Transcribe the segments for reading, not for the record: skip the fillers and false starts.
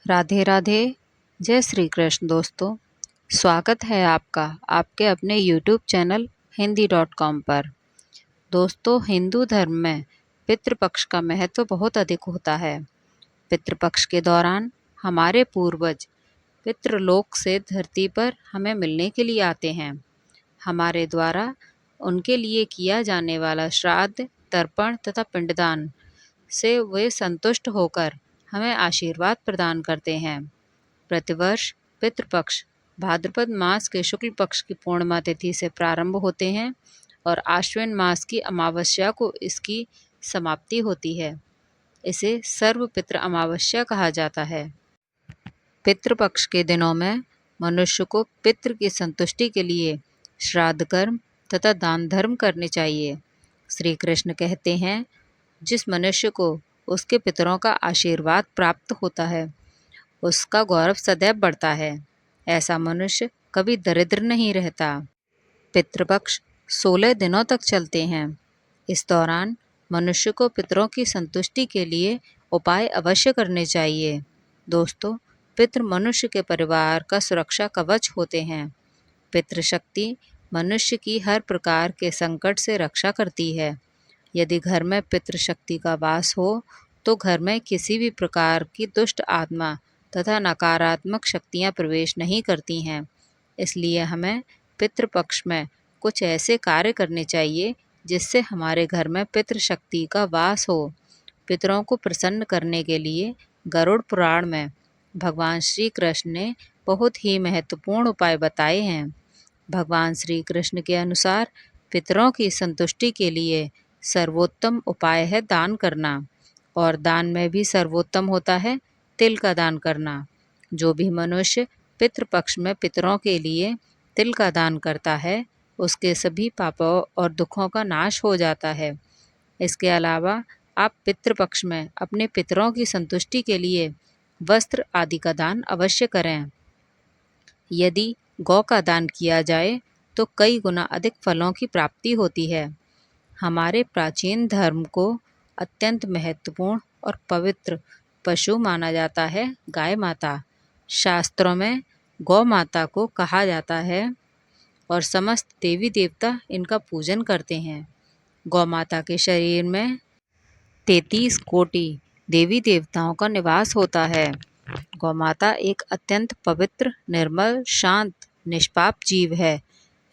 राधे राधे। जय श्री कृष्ण दोस्तों। स्वागत है आपका आपके अपने यूट्यूब चैनल हिंदी.com पर। दोस्तों, हिंदू धर्म में पितृपक्ष का महत्व बहुत अधिक होता है। पितृपक्ष के दौरान हमारे पूर्वज पितृलोक से धरती पर हमें मिलने के लिए आते हैं। हमारे द्वारा उनके लिए किया जाने वाला श्राद्ध, तर्पण तथा पिंडदान से वे संतुष्ट होकर हमें आशीर्वाद प्रदान करते हैं। प्रतिवर्ष पितृपक्ष भाद्रपद मास के शुक्ल पक्ष की पूर्णिमा तिथि से प्रारंभ होते हैं और आश्विन मास की अमावस्या को इसकी समाप्ति होती है। इसे सर्वपितृ अमावस्या कहा जाता है। पितृपक्ष के दिनों में मनुष्य को पितृ की संतुष्टि के लिए श्राद्ध कर्म तथा दान धर्म करने चाहिए। श्री कृष्ण कहते हैं, जिस मनुष्य को उसके पितरों का आशीर्वाद प्राप्त होता है उसका गौरव सदैव बढ़ता है। ऐसा मनुष्य कभी दरिद्र नहीं रहता। पितृपक्ष 16 दिनों तक चलते हैं। इस दौरान मनुष्य को पितरों की संतुष्टि के लिए उपाय अवश्य करने चाहिए। दोस्तों, पितृ मनुष्य के परिवार का सुरक्षा कवच होते हैं। पितृशक्ति मनुष्य की हर प्रकार के संकट से रक्षा करती है। यदि घर में पितृशक्ति का वास हो तो घर में किसी भी प्रकार की दुष्ट आत्मा तथा नकारात्मक शक्तियां प्रवेश नहीं करती हैं। इसलिए हमें पितृपक्ष में कुछ ऐसे कार्य करने चाहिए जिससे हमारे घर में पितृशक्ति का वास हो। पितरों को प्रसन्न करने के लिए गरुड़ पुराण में भगवान श्री कृष्ण ने बहुत ही महत्वपूर्ण उपाय बताए हैं। भगवान श्री कृष्ण के अनुसार पितरों की संतुष्टि के लिए सर्वोत्तम उपाय है दान करना, और दान में भी सर्वोत्तम होता है तिल का दान करना। जो भी मनुष्य पितृपक्ष में पितरों के लिए तिल का दान करता है उसके सभी पापों और दुखों का नाश हो जाता है। इसके अलावा आप पितृपक्ष में अपने पितरों की संतुष्टि के लिए वस्त्र आदि का दान अवश्य करें। यदि गौ का दान किया जाए तो कई गुना अधिक फलों की प्राप्ति होती है। हमारे प्राचीन धर्म को अत्यंत महत्वपूर्ण और पवित्र पशु माना जाता है गाय माता। शास्त्रों में गौ माता को कहा जाता है और समस्त देवी देवता इनका पूजन करते हैं। गौ माता के शरीर में 33 कोटि देवी देवताओं का निवास होता है। गौ माता एक अत्यंत पवित्र, निर्मल, शांत, निष्पाप जीव है।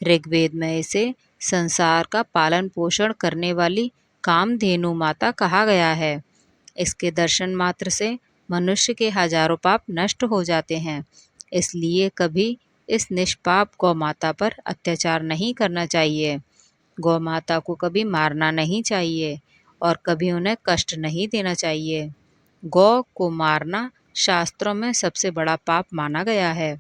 ऋग्वेद में इसे संसार का पालन पोषण करने वाली कामधेनु माता कहा गया है। इसके दर्शन मात्र से मनुष्य के हजारों पाप नष्ट हो जाते हैं। इसलिए कभी इस निष्पाप गौ माता पर अत्याचार नहीं करना चाहिए। गौ माता को कभी मारना नहीं चाहिए और कभी उन्हें कष्ट नहीं देना चाहिए। गौ को मारना शास्त्रों में सबसे बड़ा पाप माना गया है।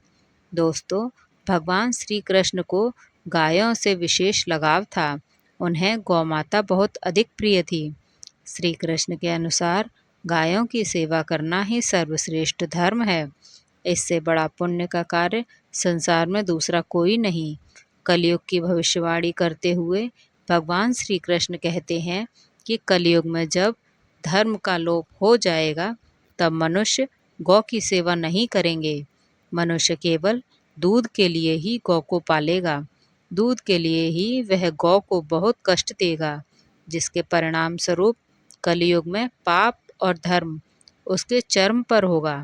दोस्तों, भगवान श्री कृष्ण को गायों से विशेष लगाव था। उन्हें गौ माता बहुत अधिक प्रिय थी। श्री कृष्ण के अनुसार गायों की सेवा करना ही सर्वश्रेष्ठ धर्म है। इससे बड़ा पुण्य का कार्य संसार में दूसरा कोई नहीं। कलयुग की भविष्यवाणी करते हुए भगवान श्री कृष्ण कहते हैं कि कलयुग में जब धर्म का लोप हो जाएगा तब मनुष्य गौ की सेवा नहीं करेंगे। मनुष्य केवल दूध के लिए ही गौ को पालेगा। दूध के लिए ही वह गौ को बहुत कष्ट देगा, जिसके परिणाम स्वरूप कलयुग में पाप और धर्म उसके चरम पर होगा।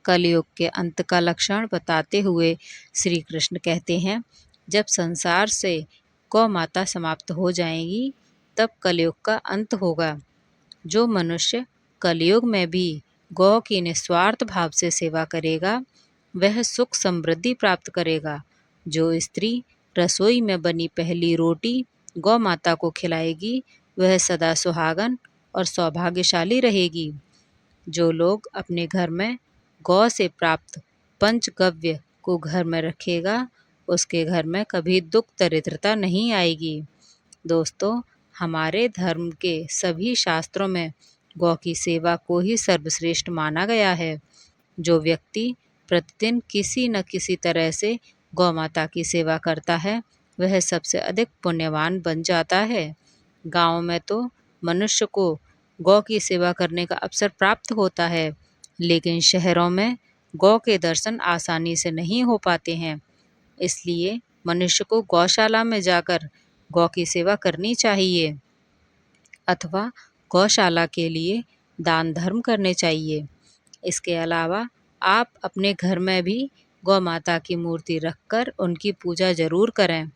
कलयुग के अंत का लक्षण बताते हुए श्री कृष्ण कहते हैं, जब संसार से गौ माता समाप्त हो जाएगी तब कलयुग का अंत होगा। जो मनुष्य कलयुग में भी गौ की निस्वार्थ भाव से सेवा करेगा वह सुख समृद्धि प्राप्त करेगा। जो स्त्री रसोई में बनी पहली रोटी गौ माता को खिलाएगी वह सदा सुहागन और सौभाग्यशाली रहेगी। जो लोग अपने घर में गौ से प्राप्त पंचगव्य को घर में रखेगा उसके घर में कभी दुख दरिद्रता नहीं आएगी। दोस्तों, हमारे धर्म के सभी शास्त्रों में गौ की सेवा को ही सर्वश्रेष्ठ माना गया है। जो व्यक्ति प्रतिदिन किसी न किसी तरह से गौ माता की सेवा करता है वह सबसे अधिक पुण्यवान बन जाता है। गाँव में तो मनुष्य को गौ की सेवा करने का अवसर प्राप्त होता है। लेकिन शहरों में गौ के दर्शन आसानी से नहीं हो पाते हैं। इसलिए मनुष्य को गौशाला में जाकर गौ की सेवा करनी चाहिए अथवा गौशाला के लिए दान धर्म करने चाहिए। इसके अलावा आप अपने घर में भी गौ माता की मूर्ति रखकर उनकी पूजा जरूर करें।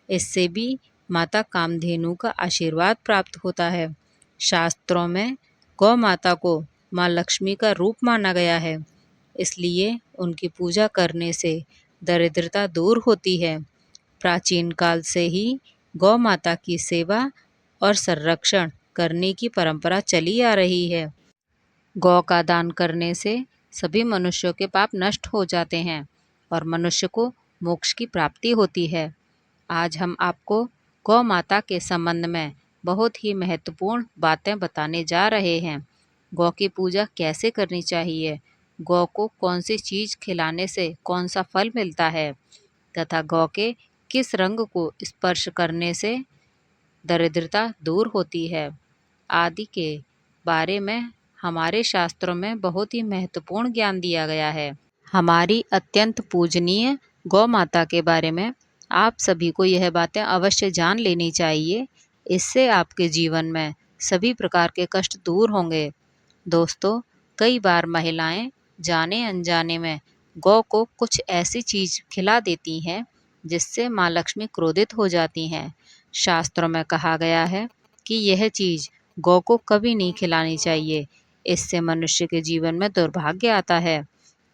इससे भी माता कामधेनु का आशीर्वाद प्राप्त होता है। शास्त्रों में गौ माता को माँ लक्ष्मी का रूप माना गया है, इसलिए उनकी पूजा करने से दरिद्रता दूर होती है। प्राचीन काल से ही गौ माता की सेवा और संरक्षण करने की परंपरा चली आ रही है। गौ का दान करने से सभी मनुष्यों के पाप नष्ट हो जाते हैं और मनुष्य को मोक्ष की प्राप्ति होती है। आज हम आपको गौ माता के संबंध में बहुत ही महत्वपूर्ण बातें बताने जा रहे हैं। गौ की पूजा कैसे करनी चाहिए, गौ को कौन सी चीज़ खिलाने से कौन सा फल मिलता है तथा गौ के किस रंग को स्पर्श करने से दरिद्रता दूर होती है आदि के बारे में हमारे शास्त्रों में बहुत ही महत्वपूर्ण ज्ञान दिया गया है। हमारी अत्यंत पूजनीय गौ माता के बारे में आप सभी को यह बातें अवश्य जान लेनी चाहिए। इससे आपके जीवन में सभी प्रकार के कष्ट दूर होंगे। दोस्तों, कई बार महिलाएं जाने अनजाने में गौ को कुछ ऐसी चीज खिला देती हैं जिससे माँ लक्ष्मी क्रोधित हो जाती हैं। शास्त्रों में कहा गया है कि यह चीज गौ को कभी नहीं खिलानी चाहिए। इससे मनुष्य के जीवन में दुर्भाग्य आता है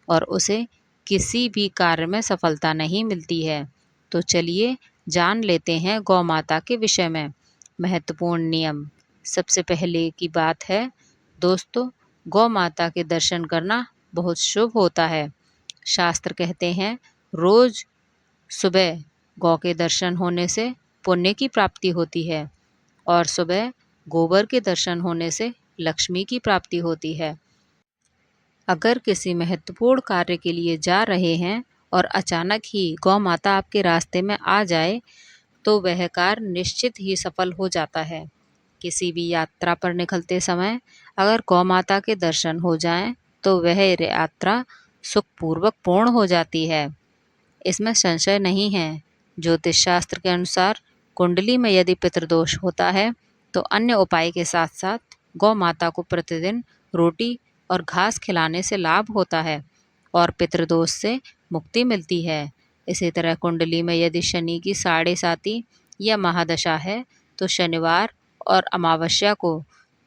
और उसे किसी भी कार्य में सफलता नहीं मिलती है। तो चलिए जान लेते हैं गौ माता के विषय में महत्वपूर्ण नियम। सबसे पहले की बात है दोस्तों, गौ माता के दर्शन करना बहुत शुभ होता है। शास्त्र कहते हैं रोज सुबह गौ के दर्शन होने से पुण्य की प्राप्ति होती है और सुबह गोबर के दर्शन होने से लक्ष्मी की प्राप्ति होती है। अगर किसी महत्वपूर्ण कार्य के लिए जा रहे हैं और अचानक ही गौ माता आपके रास्ते में आ जाए तो वह कार्य निश्चित ही सफल हो जाता है। किसी भी यात्रा पर निकलते समय अगर गौ माता के दर्शन हो जाएं तो वह यात्रा सुखपूर्वक पूर्ण हो जाती है, इसमें संशय नहीं है। ज्योतिष शास्त्र के अनुसार कुंडली में यदि पितृदोष होता है तो अन्य उपाय के साथ साथ गौ माता को प्रतिदिन रोटी और घास खिलाने से लाभ होता है और पितृदोष से मुक्ति मिलती है। इसी तरह कुंडली में यदि शनि की साढ़े साती या महादशा है तो शनिवार और अमावस्या को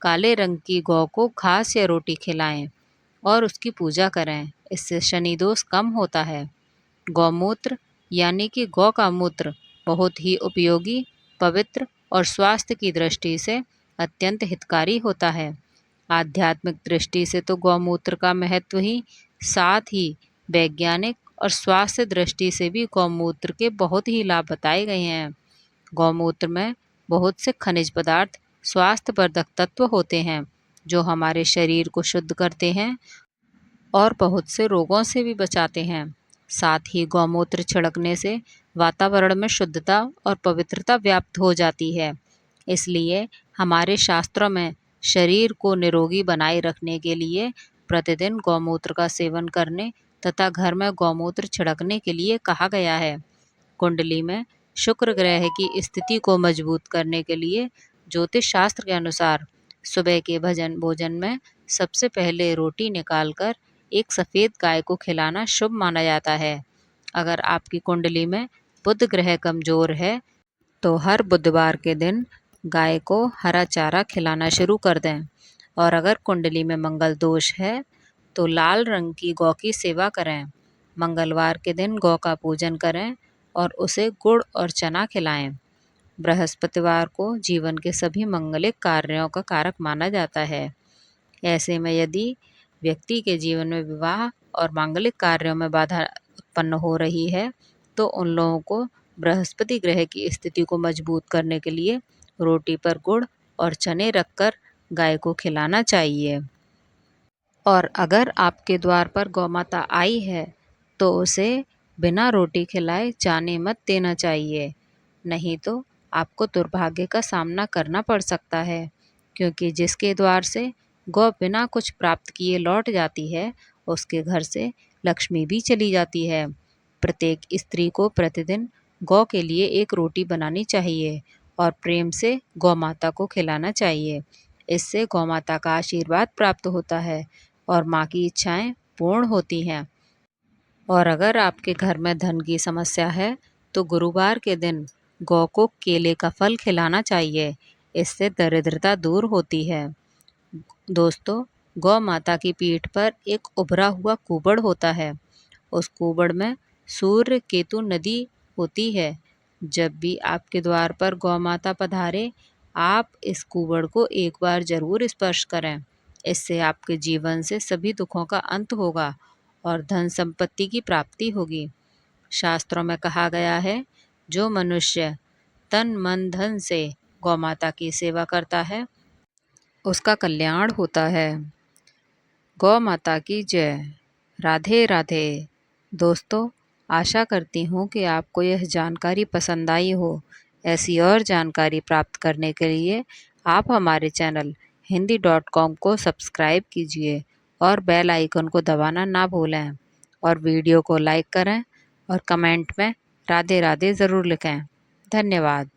काले रंग की गौ को घास या रोटी खिलाएं और उसकी पूजा करें। इससे शनि दोष कम होता है। गौमूत्र यानी कि गौ का मूत्र बहुत ही उपयोगी, पवित्र और स्वास्थ्य की दृष्टि से अत्यंत हितकारी होता है। आध्यात्मिक दृष्टि से तो गौमूत्र का महत्व ही, साथ ही वैज्ञानिक और स्वास्थ्य दृष्टि से भी गौमूत्र के बहुत ही लाभ बताए गए हैं। गौमूत्र में बहुत से खनिज पदार्थ, स्वास्थ्यवर्धक तत्व होते हैं जो हमारे शरीर को शुद्ध करते हैं और बहुत से रोगों से भी बचाते हैं। साथ ही गौमूत्र छिड़कने से वातावरण में शुद्धता और पवित्रता व्याप्त हो जाती है। इसलिए हमारे शास्त्रों में शरीर को निरोगी बनाए रखने के लिए प्रतिदिन गौमूत्र का सेवन करने तथा घर में गौमूत्र छिड़कने के लिए कहा गया है। कुंडली में शुक्र ग्रह की स्थिति को मजबूत करने के लिए ज्योतिष शास्त्र के अनुसार सुबह के भोजन में सबसे पहले रोटी निकालकर एक सफ़ेद गाय को खिलाना शुभ माना जाता है। अगर आपकी कुंडली में बुध ग्रह कमजोर है तो हर बुधवार के दिन गाय को हरा चारा खिलाना शुरू कर दें और अगर कुंडली में मंगल दोष है तो लाल रंग की गौ की सेवा करें। मंगलवार के दिन गौ का पूजन करें और उसे गुड़ और चना खिलाएं। बृहस्पतिवार को जीवन के सभी मंगलिक कार्यों का कारक माना जाता है। ऐसे में यदि व्यक्ति के जीवन में विवाह और मांगलिक कार्यों में बाधा उत्पन्न हो रही है तो उन लोगों को बृहस्पति ग्रह की स्थिति को मजबूत करने के लिए रोटी पर गुड़ और चने रखकर गाय को खिलाना चाहिए। और अगर आपके द्वार पर गौ माता आई है तो उसे बिना रोटी खिलाए जाने मत देना चाहिए, नहीं तो आपको दुर्भाग्य का सामना करना पड़ सकता है, क्योंकि जिसके द्वार से गौ बिना कुछ प्राप्त किए लौट जाती है, उसके घर से लक्ष्मी भी चली जाती है। प्रत्येक स्त्री को प्रतिदिन गौ के लिए एक रोटी बनानी चाहिए और प्रेम से गौ माता को खिलाना चाहिए। इससे गौ माता का आशीर्वाद प्राप्त होता है और माँ की इच्छाएं पूर्ण होती हैं। और अगर आपके घर में धन की समस्या है तो गुरुवार के दिन गौ को केले का फल खिलाना चाहिए। इससे दरिद्रता दूर होती है। दोस्तों, गौ माता की पीठ पर एक उभरा हुआ कुबड़ होता है। उस कुबड़ में सूर्य केतु नदी होती है। जब भी आपके द्वार पर गौ माता पधारे, आप इस कुबड़ को एक बार जरूर स्पर्श करें। इससे आपके जीवन से सभी दुखों का अंत होगा और धन संपत्ति की प्राप्ति होगी। शास्त्रों में कहा गया है, जो मनुष्य तन मन धन से गौ माता की सेवा करता है, उसका कल्याण होता है। गौ माता की जय। राधे राधे। दोस्तों, आशा करती हूँ कि आपको यह जानकारी पसंद आई हो। ऐसी और जानकारी प्राप्त करने के लिए आप हमारे चैनल हिंदी.com को सब्सक्राइब कीजिए और बेल आइकन को दबाना ना भूलें। और वीडियो को लाइक करें और कमेंट में राधे राधे ज़रूर लिखें। धन्यवाद।